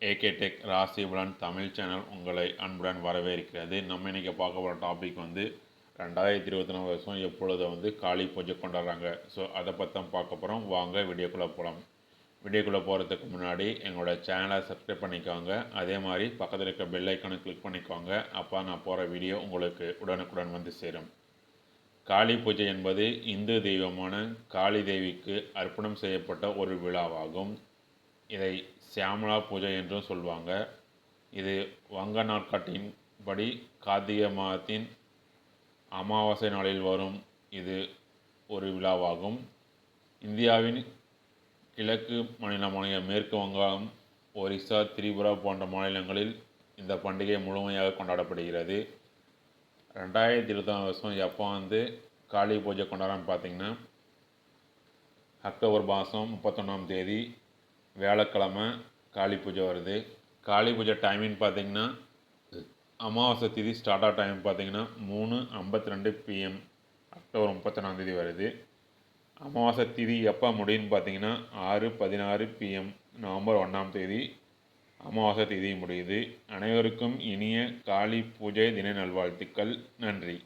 AK tech ராசிபலன் Tamil channel உங்களை அன்புடன் வரவேற்கிறது. நம்ம இன்றைக்கி பார்க்க போகிற டாபிக் 2024 வருஷம் எப்பொழுது காளி பூஜை கொண்டாடுறாங்க. ஸோ அதை பற்றி தான் பார்க்க போகிறோம். வாங்க வீடியோக்குள்ளே போகலாம். வீடியோக்குள்ளே போகிறதுக்கு முன்னாடி எங்களோட சேனலை சப்ஸ்கிரைப் பண்ணிக்கோங்க. அதே மாதிரி பக்கத்தில் இருக்க பெல் ஐக்கானை கிளிக் பண்ணிக்கோங்க. அப்போ நான் போகிற வீடியோ உங்களுக்கு உடனுக்குடன் வந்து சேரும். காளி பூஜை என்பது இந்து தெய்வமான காளி தேவிக்கு அர்ப்பணம் செய்யப்பட்ட ஒரு விழாவாகும். இதை சியாமலா பூஜை என்றும் சொல்லுவாங்க. இது வங்க நாட்காட்டின்படி கார்த்திகை மாதத்தின் அமாவாசை நாளில் வரும் இது ஒரு விழாவாகும். இந்தியாவின் கிழக்கு மாநிலமான மேற்கு வங்காளம், ஒரிசா, திரிபுரா போன்ற மாநிலங்களில் இந்த பண்டிகை முழுமையாக கொண்டாடப்படுகிறது. 2024 வருஷம் எப்போ காளி பூஜை கொண்டாடுறான்னு பார்த்தீங்கன்னா, அக்டோபர் மாதம் 31ஆம் தேதி வியாழக்கிழமை காளி பூஜை வருது. காளி பூஜை டைமிங் பார்த்திங்கன்னா, அமாவாசை திதி ஸ்டார்ட் ஆகிற டைம் பார்த்திங்கன்னா 3:52 PM அக்டோபர் 31ஆம் தேதி வருது. அமாவாசை திதி எப்போ முடியும்னு பார்த்திங்கன்னா 6:16 PM நவம்பர் 1ஆம் தேதி அமாவாசை திதி முடியுது. அனைவருக்கும் இனிய காளி பூஜை தின நல்வாழ்த்துக்கள். நன்றி.